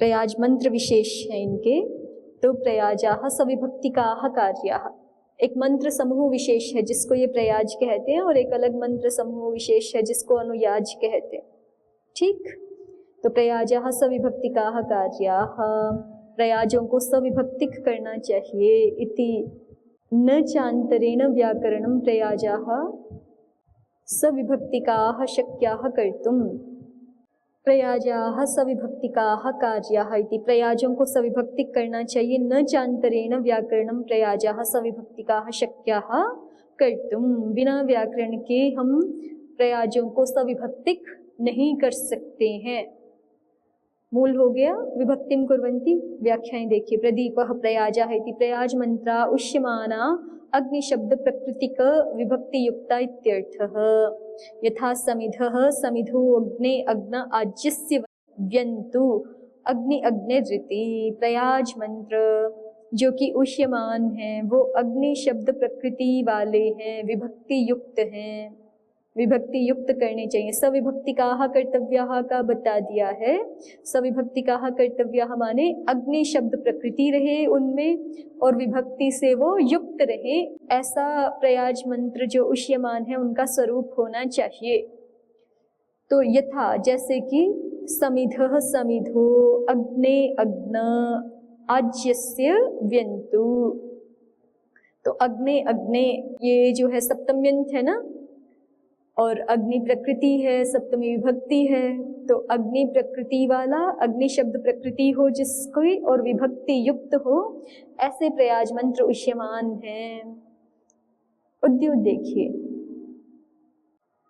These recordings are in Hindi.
प्रयाज मंत्र विशेष है इनके। तो प्रयाजाः सविभक्तिकाः कार्याः, एक मंत्र समूह विशेष है जिसको ये प्रयाज कहते हैं, और एक अलग मंत्र समूह विशेष है जिसको अनुयाज कहते हैं। ठीक, तो प्रयाजाः सविभक्तिकाः कार्याः, प्रयाजों को सविभक्तिक करना चाहिए। इति न चान्तरेण व्याकरणं प्रयाजाः सविभक्तिकाः शक्याः कर्तुम्। प्रयाजाः सविभक्तिकाः कार्याः इति, प्रयाजों को सविभक्तिक करना चाहिए। न चान्तरेण व्याकरणं प्रयाजाः सविभक्तिकाः शक्याः कर्तुम्, बिना व्याकरण के हम प्रयाजों को सविभक्तिक नहीं कर सकते हैं। मूल हो गया विभक्तिम कुर्वन्ति। व्याख्याएं देखिए। प्रदीपः प्रयाजाः इति प्रयाज मंत्रा उष्यमाना अग्निशब्द प्रकृतिक विभक्ति युक्ता इत्यर्थः। यथा समिधः समिधो अग्ने अग्न आज्यस्य व्यन्तु अग्नि अग्निरिति। प्रयाज मंत्र जो कि उष्यमान है वो अग्नि शब्द प्रकृति वाले हैं, विभक्ति युक्त हैं, विभक्ति युक्त करने चाहिए। सविभक्तिकाः कर्तव्याः का बता दिया है। सविभक्तिकाः कर्तव्याः माने अग्नि शब्द प्रकृति रहे उनमें और विभक्ति से वो युक्त रहे, ऐसा प्रयाज मंत्र जो उष्यमान है उनका स्वरूप होना चाहिए। तो यथा जैसे कि समिधः समिधो अग्ने अग्न आज्यस्य व्यन्तु, तो अग्ने अग्ने ये जो है सप्तम्यंत है ना, और अग्नि प्रकृति है, सप्तमी विभक्ति है, तो अग्नि प्रकृति वाला, अग्नि शब्द प्रकृति हो जिसकी और विभक्ति युक्त हो, ऐसे प्रयाज मंत्र उष्यमान हैं। उद्योग देखिए।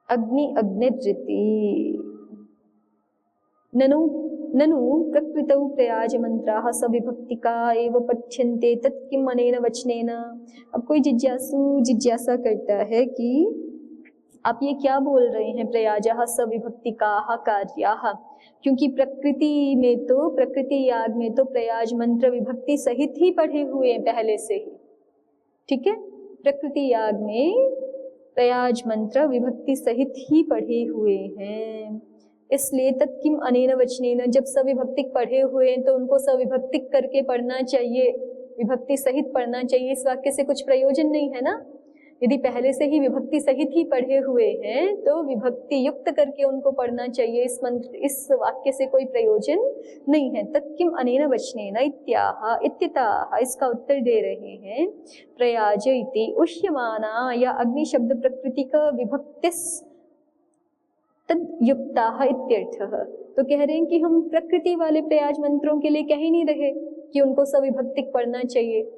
अग्नि अग्निरिति ननु ननु प्रकृतौ प्रयाज मंत्राः सविभक्तिका एव पठ्यन्ते तत् किम् अनेन वचनेन। अब कोई जिज्ञासा करता है कि आप ये क्या बोल रहे हैं प्रयाजाः सविभक्तिकाः कार्याः, क्योंकि प्रकृति में तो, प्रकृति याग में तो प्रयाज मंत्र विभक्ति सहित ही पढ़े हुए हैं पहले से ही। ठीक है, प्रकृति याग में प्रयाज मंत्र विभक्ति सहित ही पढ़े हुए हैं। इसलिए तत्किम अनेन वचनेन, जब सविभक्तिक पढ़े हुए हैं तो उनको सविभक्तिक करके पढ़ना चाहिए, विभक्ति सहित पढ़ना चाहिए। इस वाक्य से कुछ प्रयोजन नहीं है ना। यदि पहले से ही विभक्ति सहित ही पढ़े हुए हैं तो विभक्ति युक्त करके उनको पढ़ना चाहिए। इस मंत्र, इस वाक्य से कोई प्रयोजन नहीं है। तत्किम अनेन वचनेन इत्याह इत्यतः, इसका उत्तर दे रहे हैं। प्रयाज इति उष्यमाना या अग्नि शब्द प्रकृतिक विभक्तिस् तद्युक्ताः इत्यर्थः। तो कह रहे हैं कि हम प्रकृति वाले प्रयाज मंत्रों के लिए कह ही नहीं रहे कि उनको सविभक्तिक पढ़ना चाहिए।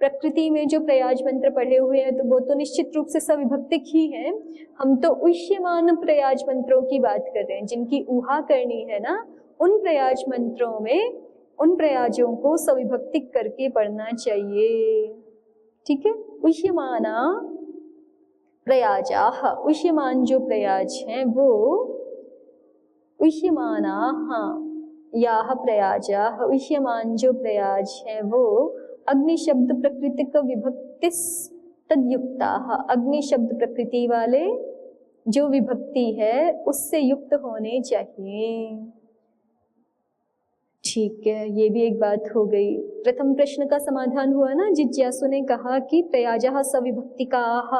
प्रकृति में जो प्रयाज मंत्र पढ़े हुए हैं तो वो तो निश्चित रूप से सविभक्तिक ही हैं। हम तो उष्यमान प्रयाज मंत्रों की बात कर रहे हैं, जिनकी ऊहा करनी है ना, उन प्रयाज मंत्रों में उन प्रयाजों को सविभक्तिक करके पढ़ना चाहिए। ठीक है, उष्यमाना प्रयाजाः, उष्यमान जो प्रयाज हैं वो उष्यमाना, हाँ, याः प्रयाजाः, उष्यमान जो प्रयाज हैं वो अग्नि शब्द प्रकृतिक विभक्तिस् तद्युक्ताः, अग्नि शब्द प्रकृति वाले जो विभक्ति है उससे युक्त होने चाहिए। ठीक है, ये भी एक बात हो गई। प्रथम प्रश्न का समाधान हुआ ना। जिज्ञासु ने कहा कि प्रयाजाः सविभक्तिकाः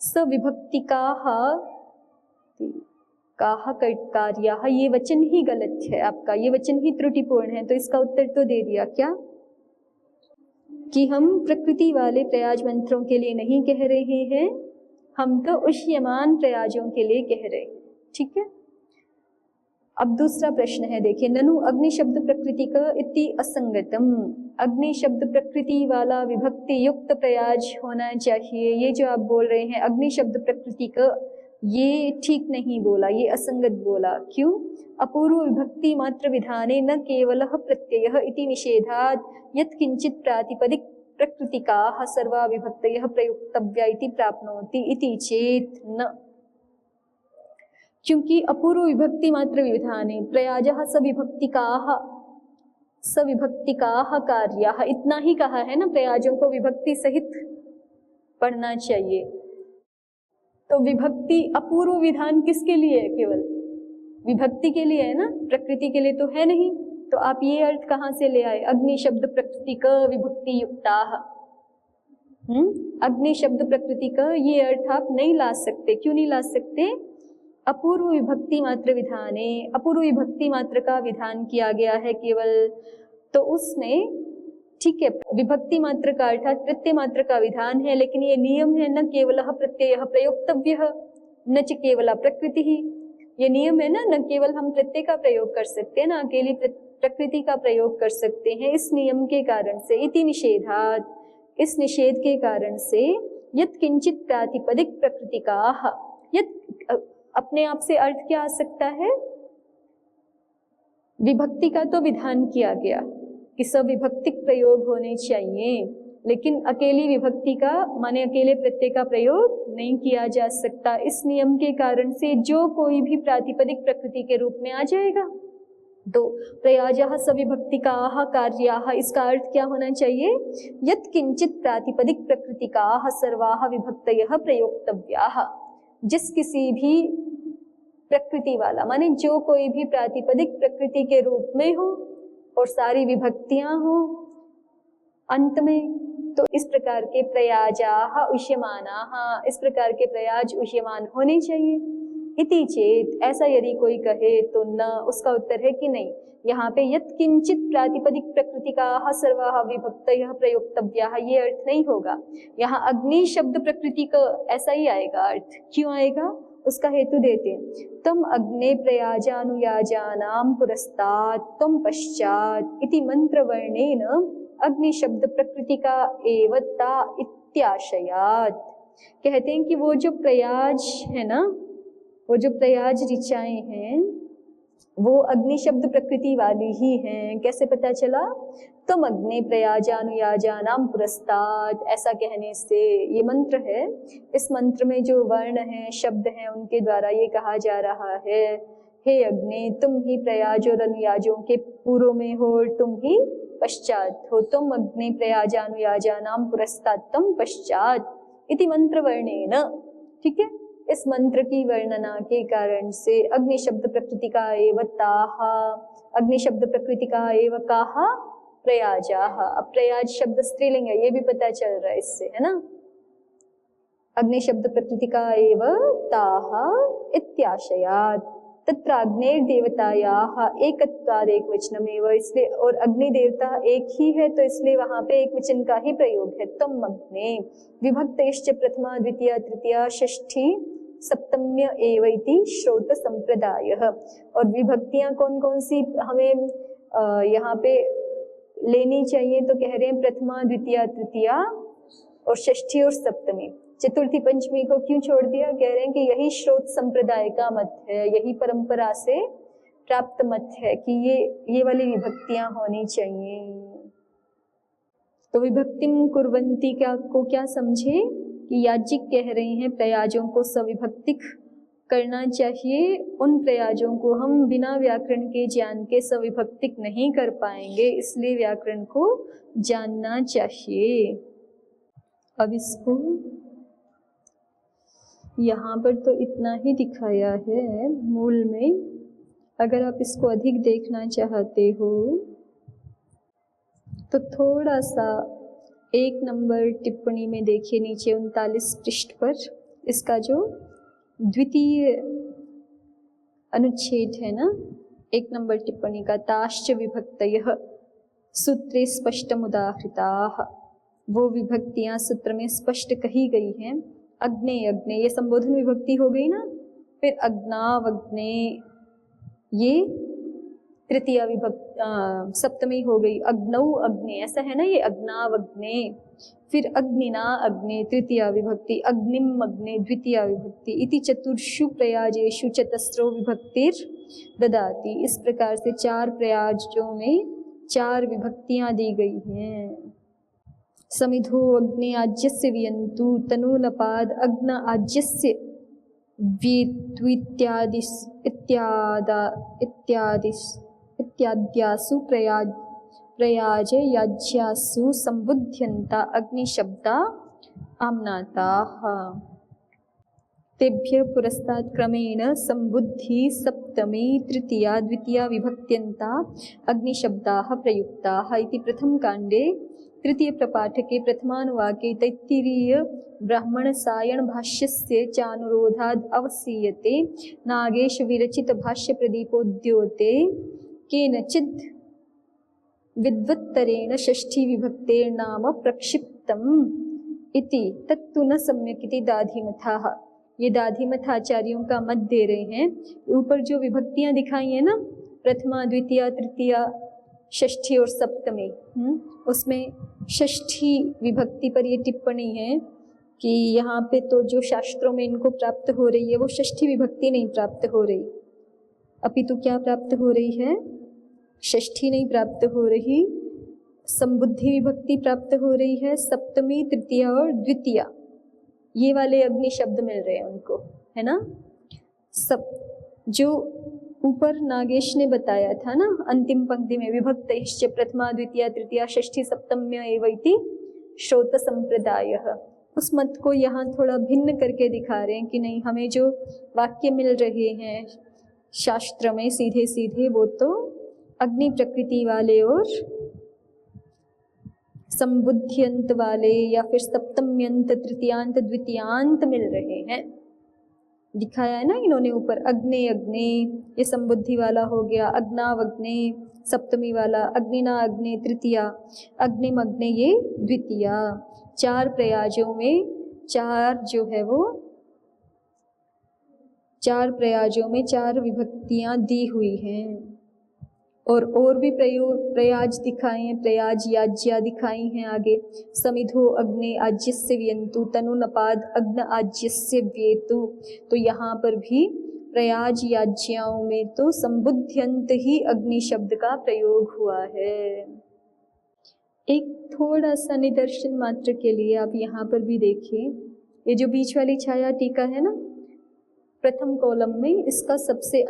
सविभक्तिकाः काः कार्याः, ये वचन ही गलत है आपका, ये वचन ही त्रुटिपूर्ण है। तो इसका उत्तर तो दे दिया क्या कि हम प्रकृति वाले प्रयाज मंत्रों के लिए नहीं कह रहे हैं, हम तो उष्यमान प्रयाजों के लिए कह रहे हैं। ठीक है, अब दूसरा प्रश्न है, देखिए। ननु अग्नि शब्द प्रकृति का इति असंगतम, अग्नि शब्द प्रकृति वाला विभक्ति युक्त प्रयाज होना चाहिए। ये जो आप बोल रहे हैं अग्नि शब्द प्रकृति का, ये ठीक नहीं बोला, ये असंगत बोला। क्यों? अपूर्व विभक्ति मात्र विधाने न केवलः प्रत्ययः इति निषेधात् यत् किंचित् प्रातिपदिक प्रकृतिकाः सर्वा विभक्तयः प्रयुक्तव्या इति प्राप्नोति इति चेत् न। क्योंकि अपूर्व विभक्ति मात्र विधाने प्रयाजः सविभक्तिकाः कार्याः, इतना ही कहा है ना, प्रयाजों को विभक्ति सहित पढ़ना चाहिए। तो विभक्ति अपूर्व विधान किसके लिए है? केवल विभक्ति के लिए है ना, प्रकृति के लिए तो है नहीं। तो आप ये अर्थ कहाँ से ले आए? अग्नि शब्द प्रकृति का विभक्ति युक्ता। अग्नि शब्द प्रकृति का ये अर्थ आप नहीं ला सकते। क्यों नहीं ला सकते? अपूर्व विभक्ति मात्र विधाने, अपूर्व विभक्ति मात्र का विधान किया गया है केवल, तो उसमें ठीक है विभक्ति मात्र का अर्थात प्रत्यय मात्र का विधान है, लेकिन ये नियम है न केवलः प्रत्ययः प्रयोक्तव्यः न च केवला प्रकृति ही। ये नियम है ना, न केवल हम प्रत्यय का प्रयोग कर सकते हैं, ना अकेली प्रकृति का प्रयोग कर सकते हैं। इस नियम के कारण से इति निषेधात्, इस निषेध के कारण से यत् किंचित प्रातिपदिक प्रकृतिकाः, यत् अपने आप से अर्थ क्या आ सकता है? विभक्ति का तो विधान किया गया कि सविभक्तिक प्रयोग होने चाहिए, लेकिन अकेली विभक्ति का माने अकेले प्रत्यय का प्रयोग नहीं किया जा सकता। इस नियम के कारण से जो कोई भी प्रातिपदिक प्रकृति के रूप में आ जाएगा। तो प्रयाजः सविभक्तिकाः कार्याः, इसका अर्थ क्या होना चाहिए? यत् किंचित प्रातिपदिक प्रकृतिकाः सर्वाः विभक्तयः प्रयोक्तव्याः, जिस किसी भी प्रकृति वाला माने जो कोई भी प्रातिपदिक प्रकृति के रूप में हो और सारी विभक्तियां हो अंत में, तो इस प्रकार के प्रयाजाः उष्यमानाः, इस प्रकार के प्रयाज उष्यमान होने चाहिए। इति चेत, ऐसा यदि कोई कहे तो न, उसका उत्तर है कि नहीं। यहाँ पे यत् किंचित प्रातिपदिक प्रकृतिकाः सर्वाः विभक्तयः प्रयोक्तव्याः ये अर्थ नहीं होगा। यहाँ अग्नि शब्द प्रकृति का ऐसा ही आएगा अर्थ। क्यों आएगा? उसका हेतु देते। तम अग्ने प्रयाजानुयाजानां पुरस्तात् तम पश्चात् इति मंत्रवर्णेन अग्नि शब्द प्रकृति का एव ता इत्याशयात्। कहते हैं कि वो जो प्रयाज है ना, वो जो प्रयाज ऋचाएं हैं वो अग्नि शब्द प्रकृति वाली ही हैं। कैसे पता चला? तम अग्ने प्रयाजानुयाजानां पुरस्तात्, ऐसा कहने से ये मंत्र है। इस मंत्र में जो वर्ण हैं, शब्द हैं, उनके द्वारा ये कहा जा रहा है, हे अग्नि तुम ही प्रयाज और अनुयाजों के पूर्व में हो और तुम ही पश्चात हो। तुम अग्नि प्रयाजानुयाजानां पुरस्तात् तम पश्चात इति मंत्र वर्णेन। ठीक है, इस मंत्र की वर्णना के कारण से अग्नि शब्द प्रकृति का एव ताः, अग्नि शब्द प्रकृति का एव काः प्रयाजाः। अब प्रयाज शब्द स्त्रीलिंग है, ये भी पता चल रहा है इससे, है ना। अग्नि शब्द प्रकृति का एव ताः इत्याशयात्। तत्राग्नेर देवतायाः एकत्वाद एक वचनमेव, इसलिए और अग्नि देवता एक ही है तो इसलिए वहां पे एक वचन का ही प्रयोग है। तम अग्ने विभक्तेश्च प्रथमा द्वितीया तृतीया षष्ठी सप्तम्य एवैति श्रोत संप्रदायः। और विभक्तियां कौन कौन सी हमें यहाँ पे लेनी चाहिए? तो कह रहे हैं प्रथमा द्वितीया तृतीया और षष्ठी और सप्तमी। चतुर्थी पंचमी को क्यों छोड़ दिया? कह रहे हैं कि यही श्रोत संप्रदाय का मत है, यही परंपरा से प्राप्त मत है कि ये वाली विभक्तियां होनी चाहिए। तो विभक्तिम कुर्वन्ति को क्या समझे कि याज्ञिक कह रहे हैं प्रयाजों को सविभक्तिक करना चाहिए। उन प्रयाजों को हम बिना व्याकरण के ज्ञान के सविभक्तिक नहीं कर पाएंगे, इसलिए व्याकरण को जानना चाहिए। अब इसको यहाँ पर तो इतना ही दिखाया है मूल में। अगर आप इसको अधिक देखना चाहते हो तो थोड़ा सा 1 नंबर टिप्पणी में देखिए, नीचे 39 पृष्ठ पर इसका जो द्वितीय अनुच्छेद है ना, 1 नंबर टिप्पणी का, ताश्च विभक्तयः सूत्रे स्पष्टमुदाहृताः, वो विभक्तियां सूत्र में स्पष्ट कही गई हैं। अग्ने अग्ने ये संबोधन विभक्ति हो गई ना, फिर अग्नावग्ने ये तृतीया विभक्ति सप्तमी हो गई। अग्नौ अग्ने ऐसा है ना, ये अग्नावग्ने। फिर अग्निना अग्ने तृतीया विभक्ति, अग्निम अग्ने द्वितीया विभक्ति। इति चतुर्षु प्रयाजेषु चतस्रो विभक्तिर ददाति। इस प्रकार से 4 प्रयाजों में 4 विभक्तियां दी गई हैं। समिधो अग्ने आज्यस्य वियन्तु तनूलपाद अग्न आज्यस्य वित्वित्यादिस इत्याद्यासु प्रयाज याज्यासु संबुध्यन्ता अग्निशब्दा आम्नाताः। तेभ्य पुरस्तात् क्रमेण संबुद्धि सप्तमी तृतीया द्वितीया विभक्त्यन्ता अग्निशब्दाः प्रयुक्ताः इति प्रथमकाण्डे तृतीय प्रपाठके प्रथमानुवाके तैत्तिरीय ब्राह्मण सायण भाष्यस्य चानुरोधाद् अवसीयते नागेश विरचित भाष्य प्रदीपोद्योते केनचिद् विद्वत्तरेण षष्ठी विभक्तेर्नाम प्रक्षिप्तम् इति तत्तु न सम्यक् इति दाधिमथाः। ये दाधिमथाचार्यों का मत दे रहे हैं। ऊपर जो विभक्तियां दिखाई है ना, प्रथमा द्वितीया तृतीया षष्ठी और सप्तमी, उसमें षष्ठी विभक्ति पर ये टिप्पणी है कि यहाँ पे तो जो शास्त्रों में इनको प्राप्त हो रही है वो षष्ठी विभक्ति नहीं प्राप्त हो रही, अपितु क्या प्राप्त हो रही है? षष्ठी नहीं प्राप्त हो रही, संबुद्धि विभक्ति प्राप्त हो रही है। सप्तमी तृतीया और द्वितीया ये वाले अग्नि शब्द मिल रहे हैं उनको, है ना। सब जो ऊपर नागेश ने बताया था ना अंतिम पंक्ति में, विभक्तैश्च प्रथमा द्वितीया तृतीया षष्ठी सप्तम्य एव इति श्रोत संप्रदायः, उस मत को यहाँ थोड़ा भिन्न करके दिखा रहे हैं कि नहीं, हमें जो वाक्य मिल रहे हैं शास्त्र में सीधे सीधे वो तो अग्नि प्रकृति वाले और संबुद्ध्यंत वाले या फिर सप्तम्यंत तृतीयांत द्वितीयांत मिल रहे हैं। दिखाया है ना इन्होंने ऊपर, अग्ने अग्ने ये संबुद्धि वाला हो गया, अग्नावग्ने सप्तमी वाला, अग्निना अग्ने तृतीया, अग्निम अग्ने ये द्वितीया। चार प्रयाजों में चार जो है वो चार प्रयाजों में चार विभक्तियां दी हुई हैं और भी प्रयाज दिखाए हैं, प्रयाज याज्या दिखाई हैं आगे। समिधो अग्ने आज्यस्य व्यन्तु तनु नपाद अग्न आज्यस्य व्येतु, तो यहाँ पर भी प्रयाज याज्याओं में तो संबुद्ध्यंत ही अग्नि शब्द का प्रयोग हुआ है। एक थोड़ा सा निदर्शन मात्र के लिए आप यहाँ पर भी देखिए, ये जो बीच वाली छाया टीका है ना प्रथम कॉलम में, इसका सबसे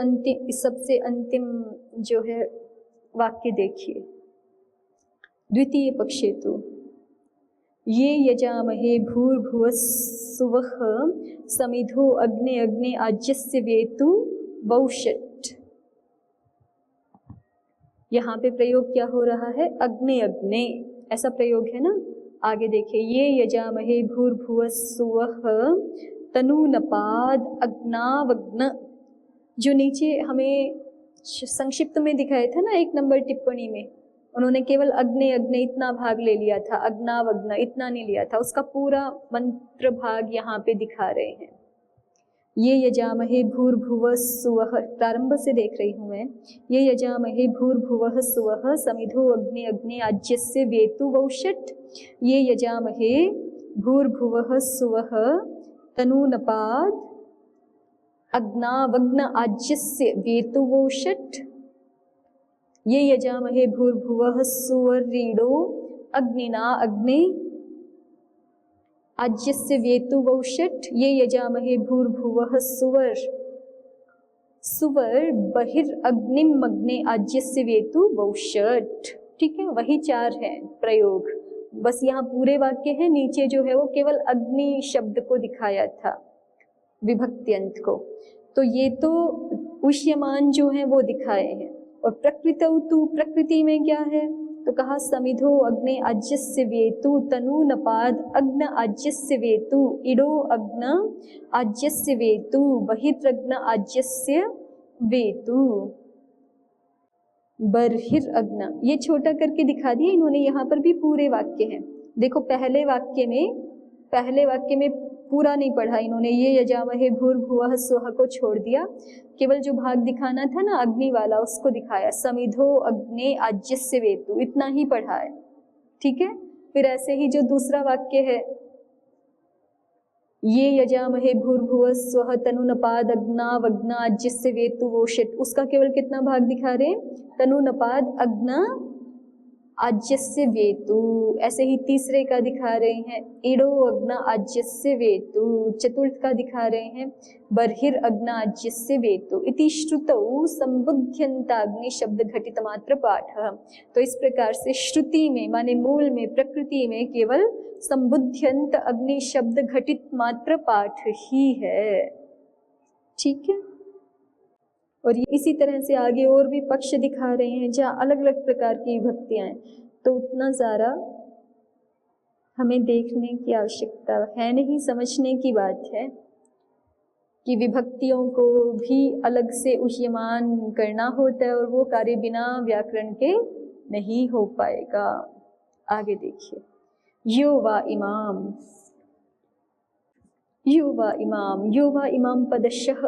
अंतिम जो है वाक्य देखिए, द्वितीय पक्षे तो ये यजामहे भूर्भुवस्सुवः समिधो अग्ने अग्ने आज्यस्य वेतु वौषट। यहाँ पे प्रयोग क्या हो रहा है? अग्ने अग्ने, ऐसा प्रयोग है ना। आगे देखिए, ये यजामहे भूर्भुवस्सुवः तनूनपाद अग्नावग्न, जो नीचे हमें संक्षिप्त में दिखाया था ना 1 नंबर टिप्पणी में, उन्होंने केवल अग्ने अग्ने इतना भाग ले लिया था, अग्नावग्न इतना नहीं लिया था, उसका पूरा मंत्र भाग यहाँ पे दिखा रहे हैं। ये यजामहे भूर्भुवः सुवः, प्रारंभ से देख रही हूँ मैं, ये यजामहे भूर्भुवः सुवः समिधो अग्ने अग्ने आज्यस्य वेतु वौषट। ये यजामहे भूर्भुवः सुवः तनूनपाद अग्नावग्न आज्यस्य वेतु वौषट। ये यजामहे भूर्भुवः सुवर्रीडो अग्निना अग्ने आज्यस्य वेतु वौषट। ये यजामहे भूर्भुवः सुवर सुवर बहिर्अग्निम अग्ने आज्यस्य वेतु वौषट। ठीक है, वही 4 हैं प्रयोग, बस यहाँ पूरे वाक्य है, नीचे जो है वो केवल अग्नि शब्द को दिखाया था, विभक्त्यंत को। तो ये तो उष्यमान जो है वो दिखाए हैं। और प्रकृतौ तु, प्रकृति में क्या है? तो कहा समिधो अग्ने आज्यस्य वेतु तनु नपाद अग्न आज्यस्य वेतु इडो अग्न आज्यस्य वेतु बहिर्अग्न आज्यस्य वेतु बर्हिर्अग्न। ये छोटा करके दिखा दिया इन्होंने, यहाँ पर भी पूरे वाक्य हैं। देखो पहले वाक्य में पूरा नहीं पढ़ा इन्होंने, ये यजामहे भूर्भुवः स्वः को छोड़ दिया, केवल जो भाग दिखाना था ना अग्नि वाला उसको दिखाया, समिधो अग्ने आज्यस्य वेतु, इतना ही पढ़ा है। ठीक है, फिर ऐसे ही जो दूसरा वाक्य है, ये यजामहे भूर्भुवः स्वः तनुनपाद अग्नावग्न आज्यस्य वेतु वोषट, उसका केवल कितना भाग दिखा रहे हैं? तनुनपाद अग्न आज्यस्य वेतु। ऐसे ही तीसरे का दिखा रहे हैं इडो अग्न आज्यस्य वेतु, चतुर्थ का दिखा रहे हैं बर्हिर अग्न आज्यस्य वेतु। इति श्रुतौ संबुध्यंताग्नि शब्द घटित मात्र पाठ। तो इस प्रकार से श्रुति में माने मूल में प्रकृति में केवल संबुध्यंत अग्नि शब्द घटित मात्र पाठ ही है। ठीक है। और इसी तरह से आगे और भी पक्ष दिखा रहे हैं जहाँ अलग अलग प्रकार की विभक्तियां हैं, तो उतना ज़्यादा हमें देखने की आवश्यकता है नहीं, समझने की बात है कि विभक्तियों को भी अलग से उष्यमान करना होता है और वो कार्य बिना व्याकरण के नहीं हो पाएगा। आगे देखिए, यो वा इमाम, यो वा इमाम, यो वा इमाम पदशः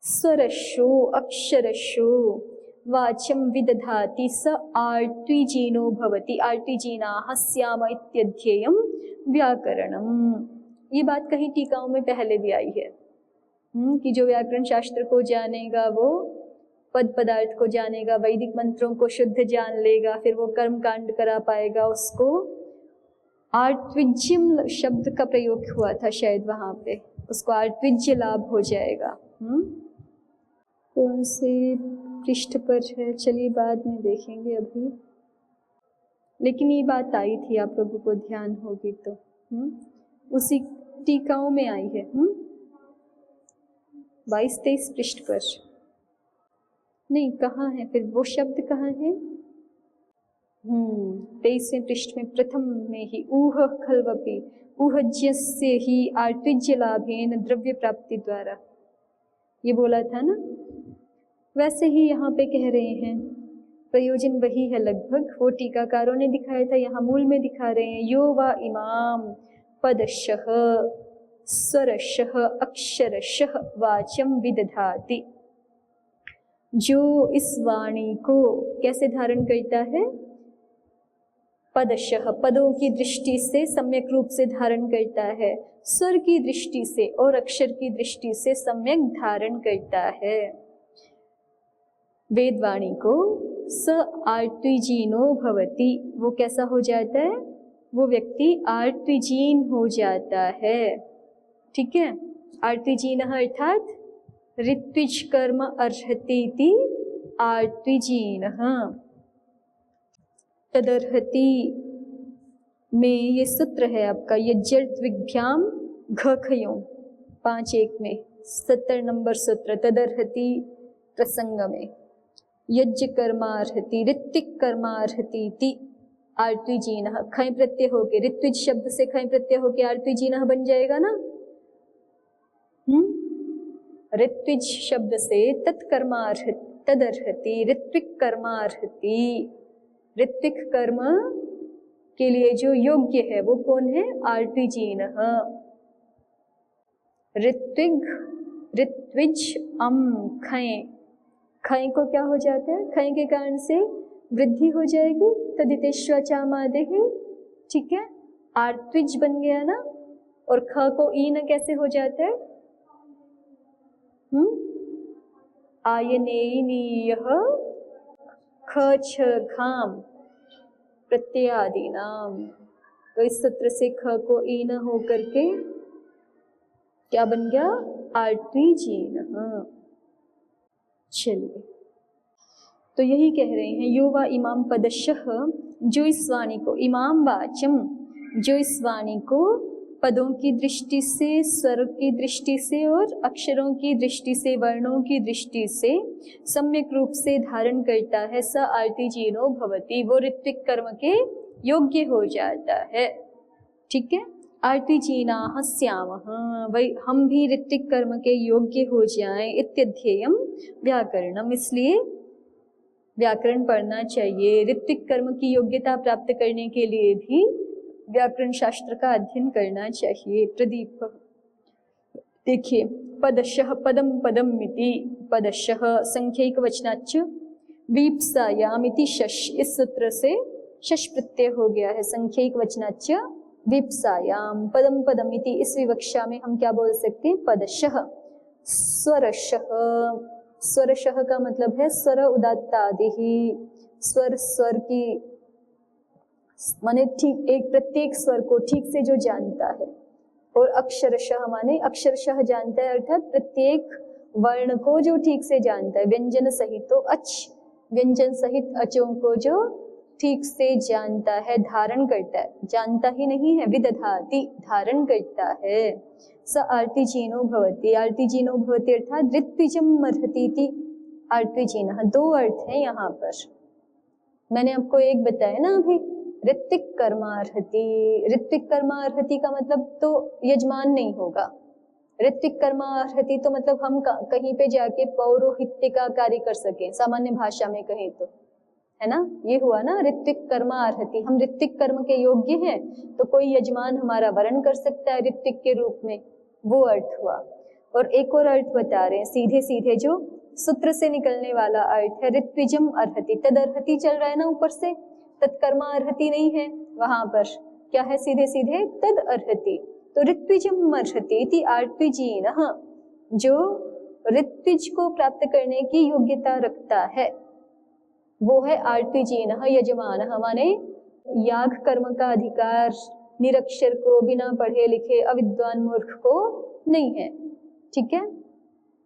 स्वरशो अक्षरशो वाचम विदधाति स आर्त्विजीनो भवति आर्त्विजीनाः स्याम इत्यध्येयम् व्याकरणम्। ये बात कहीं टीकाओं में पहले भी आई है कि जो व्याकरण शास्त्र को जानेगा वो पद पदार्थ को जानेगा, वैदिक मंत्रों को शुद्ध जान लेगा, फिर वो कर्म कांड करा पाएगा। उसको आर्त्विज्यम शब्द का प्रयोग हुआ था शायद वहां पे, उसको आर्त्विज्य लाभ हो जाएगा। कौन से पृष्ठ पर है, चलिए बाद में देखेंगे अभी, लेकिन ये बात आई थी, आप लोगों को ध्यान होगी तो उसी टीकाओं में आई है 22-23 पृष्ठ पर। नहीं, कहाँ है फिर वो शब्द, कहाँ है? 23वें पृष्ठ में प्रथम में ही ऊह खल्वपि ऊहज्यस्य ही आर्त्विज्य लाभेन द्रव्य प्राप्ति द्वारा, ये बोला था ना। वैसे ही यहाँ पे कह रहे हैं, प्रयोजन वही है लगभग, वो टीकाकारों ने दिखाया था, यहाँ मूल में दिखा रहे हैं। यो वा इमाम पदशः स्वरशः अक्षरशः वाचम विदधाति, जो इस वाणी को कैसे धारण करता है? पदशः, पदों की दृष्टि से सम्यक रूप से धारण करता है, स्वर की दृष्टि से और अक्षर की दृष्टि से सम्यक धारण करता है। वेदवाणी को स आर्त्विजीनो भवति, वो कैसा हो जाता है? वो व्यक्ति आर्त्विजीन हो जाता है। ठीक है, आर्त्विजीनः अर्थात ऋत्विज कर्म अर्हतीति आर्त्विजीनः। तदर्हति में ये सूत्र है आपका यज्ञर्त्विभ्याम घखयों 5-1 में 70 नंबर सूत्र, तदर्हति प्रसंग में यज्ञ कर्मार्हति ऋत्विक कर्मार्हतीति आर्त्विजीनः। खय प्रत्यय होके, ऋत्विज शब्द से खय प्रत्यय होके आर्त्विजीनः बन जाएगा ना। ऋत्विज शब्द से तत्कर्मार्हति तदर्हति ऋत्विक कर्मार्हति, ऋत्विक कर्म के लिए जो योग्य है वो कौन है? आर्त्विजीनः। ऋत्विग ऋत्विज अम खय, खय को क्या हो जाता है? खय के कारण से वृद्धि हो जाएगी, तदितेश्वचामादेः। ठीक है, आर्त्विज बन गया ना। और ख को ई न कैसे हो जाता है? आयनेयनीयः ख छ घाम प्रत्ययादि नाम। तो इस सूत्र से ख को ई न हो करके क्या बन गया? आर्त्विजीनः। चलिए, तो यही कह रहे हैं यो वा इमाम पदशः, जो इस वाणी को, इमाम वाचम, जो इस वाणी को पदों की दृष्टि से, स्वर की दृष्टि से और अक्षरों की दृष्टि से, वर्णों की दृष्टि से सम्यक रूप से धारण करता है, स आर्त्विजीनो भवति, वो ऋत्विक कर्म के योग्य हो जाता है। ठीक है, आर्त्विजीनाः स्यामः, वही हम भी ऋत्विक कर्म के योग्य हो जाएं। इत्यध्येयम् व्याकरणम्, इसलिए व्याकरण पढ़ना चाहिए। ऋत्विक कर्म की योग्यता प्राप्त करने के लिए भी व्याकरण शास्त्र का अध्ययन करना चाहिए। प्रदीप देखिए, पदशः पदम पदम मिति, पदशः संख्यक वचनाच्च वीप्सायाम इति शश, इस सूत्र से शश प्रत्यय हो गया है। संख्यक वचनाच्च वीप्सायाम पदम पदम इति, इस विवक्षा में हम क्या बोल सकते हैं? पदशः स्वरशः, स्वरशः का मतलब है स्वर उदात्तादि, स्वर स्वर की माने ठीक एक प्रत्येक स्वर को ठीक से जो जानता है। और अक्षरशः माने अक्षरशः जानता है, अर्थात प्रत्येक वर्ण को जो ठीक से जानता है, व्यंजन सहित तो अच, व्यंजन सहित अचों को जो ठीक से जानता है, धारण करता है, जानता ही नहीं है, विदधाति धारण करता है। स आर्तिजीनो भवति, आर्तिजीनो भवति अर्थात ऋत्विजम अर्हतीति। आर्तिजीनः, दो अर्थ है यहाँ पर। मैंने आपको एक बताया ना अभी, ऋत्विक कर्मार्हति। ऋत्विक कर्मार्हति का मतलब तो यजमान नहीं होगा। ऋत्विक कर्मार्हति तो मतलब हम कहीं पे जाके पौरोहित्य का कार्य कर सकें, सामान्य भाषा में कहें तो, है ना, ये हुआ ना ऋत्विक कर्मार्हति। हम ऋत्विक कर्म के योग्य हैं तो कोई यजमान हमारा वरण कर सकता है ऋत्विक के रूप में, वो अर्थ हुआ। और एक और अर्थ बता रहे हैं सीधे सीधे, जो सूत्र से निकलने वाला अर्थ है, ऋत्विजम अर्हति। तद अर्हति चल रहा है ना ऊपर से, तत्कर्मा अर्हति नहीं है, वहां पर क्या है सीधे सीधे तद अर्हति। तो ऋत्विजम अर्हति इति आर्त्विजीनः, जो ऋत्विज को प्राप्त करने की योग्यता रखता है वो है आर्त्विजीनः, यजमानः, माने याग कर्म का अधिकार निरक्षर को, बिना पढ़े लिखे अविद्वान मूर्ख को नहीं है। ठीक है,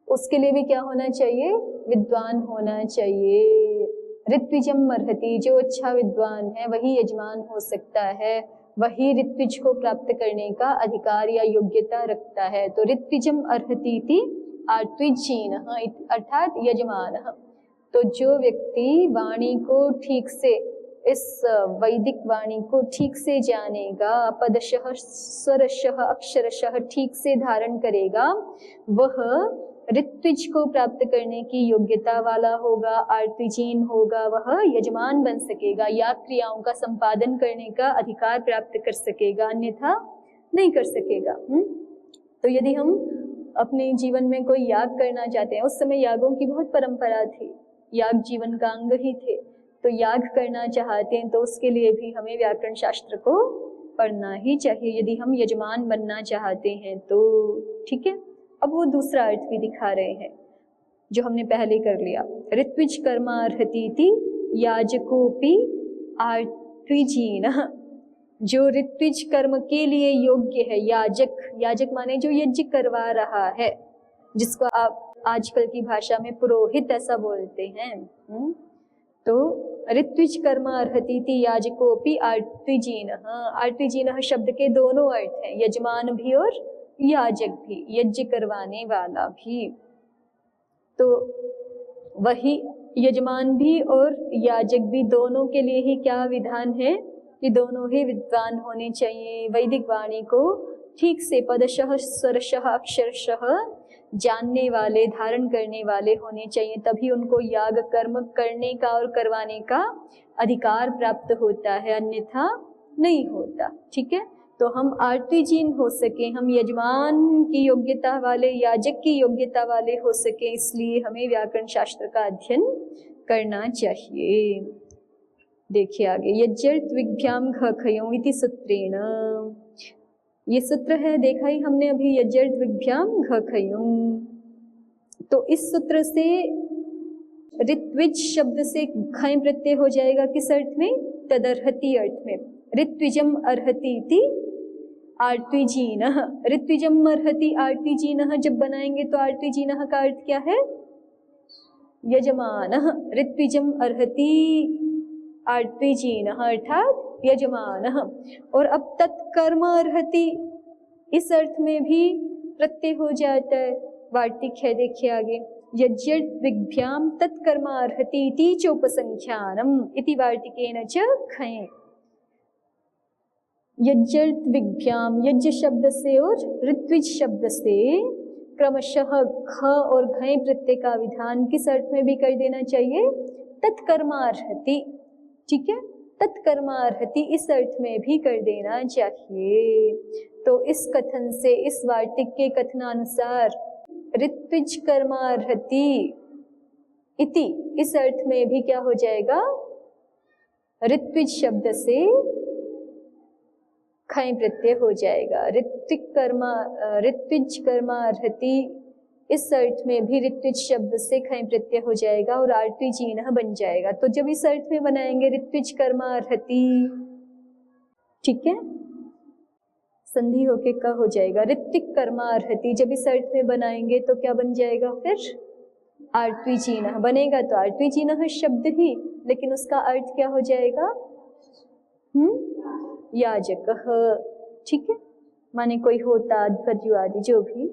उसके लिए भी क्या होना चाहिए, विद्वान होना चाहिए। ऋत्विजम अर्हति, जो अच्छा विद्वान है वही यजमान हो सकता है, वही ऋत्विज को प्राप्त करने का अधिकार या योग्यता रखता है। तो ऋत्विजम अर्हति इति आर्त्विजीनः अर्थात यजमानः। तो जो व्यक्ति वाणी को ठीक से, इस वैदिक वाणी को ठीक से जानेगा, पदशः स्वरशः अक्षरशः ठीक से धारण करेगा, वह ऋत्विज को प्राप्त करने की योग्यता वाला होगा, आर्त्विजीन होगा, वह यजमान बन सकेगा, याग क्रियाओं का संपादन करने का अधिकार प्राप्त कर सकेगा, अन्यथा नहीं कर सकेगा। तो यदि हम अपने जीवन में कोई याग करना चाहते हैं, उस समय यागों की बहुत परंपरा थी, याग जीवन का अंग ही थे, तो याग करना चाहते हैं तो उसके लिए भी हमें व्याकरण शास्त्र को पढ़ना ही चाहिए, यदि हम यजमान बनना चाहते हैं तो। ठीक है, अब वो दूसरा अर्थ भी दिखा रहे हैं जो हमने पहले कर लिया। ऋत्विज कर्मार्हतीति याजकोपि आर्त्विजीनः, जो ऋत्विज कर्म के लिए योग्य है, याजक, याजक माने जो यज्ञ करवा रहा है, जिसको आप आजकल की भाषा में पुरोहित ऐसा बोलते हैं। तो ऋत्विज कर्मार्हतीति याजकोपि आर्त्विजीनः, आर्त्विजीनः शब्द के दोनों अर्थ हैं, यजमान भी और याजक भी, यज्ञ करवाने वाला भी। तो वही यजमान भी और याजक भी, दोनों के लिए ही क्या विधान है कि दोनों ही विद्वान होने चाहिए, वैदिक वाणी को ठीक से पदशः स्वरशः अक्षरशः जानने वाले, धारण करने वाले होने चाहिए, तभी उनको याग कर्म करने का और करवाने का अधिकार प्राप्त होता है, अन्यथा नहीं होता। ठीक है, तो हम आर्त्विजीन हो सके, हम यजमान की योग्यता वाले, याजक की योग्यता वाले हो सके, इसलिए हमें व्याकरण शास्त्र का अध्ययन करना चाहिए। देखिए आगे, यज्जर्त्विभ्याम घखयों इति सूत्रेण, ये सूत्र है देखा ही हमने अभी, यज्जर्त्विभ्याम घखयों। तो इस सूत्र से ऋत्विज शब्द से खय प्रत्यय हो जाएगा किस अर्थ में, तदर्हति अर्थ में। ऋत्विजम अर्हति इति आर्त्विजीनः, ऋत्विजम अर्हति आर्त्विजीनः जब बनाएंगे तो आर्त्विजीनः का अर्थ क्या है, यजमानः। ऋत्विजम अर्हति आर्त्विजीनः अर्थात यजमानः। और अब तत्कर्म अर्हति, इस अर्थ में भी प्रत्यय हो जाता है, वार्तिक है देखिए आगे, यज्ञर्त्विभ्याम तत्कर्म अर्हति इति चोपसंख्यानम इति वार्तिकेन च खय। यज्ञर्त्विभ्याम, यज्ञ शब्द से और ऋत्विज शब्द से क्रमशः ख और घय प्रत्यय का विधान किस अर्थ में भी कर देना चाहिए, तत्कर्मार्हति। ठीक है, तत्कर्मार्हति इस अर्थ में भी कर देना चाहिए। तो इस कथन से, इस वार्तिक के कथनानुसार ऋत्विज कर्मार्हति इति इस अर्थ में भी क्या हो जाएगा, ऋत्विज शब्द से खय प्रत्यय हो जाएगा। ऋत्विज कर्मार्हति इस अर्थ में भी ऋत्विज शब्द से खय प्रत्यय हो जाएगा और आर्त्विजीनः बन जाएगा। तो जब इस अर्थ में बनाएंगे ऋत्विज कर्मार्हति, ठीक है, संधि होके क हो जाएगा, ऋत्विक कर्मार्हति। जब इस अर्थ में बनाएंगे तो क्या बन जाएगा फिर, आर्त्विजीनः बनेगा तो आर्त्विजीनः शब्द ही, लेकिन उसका अर्थ क्या हो जाएगा? याजकः। ठीक है, माने कोई होता, ध्वजु आदि जो भी।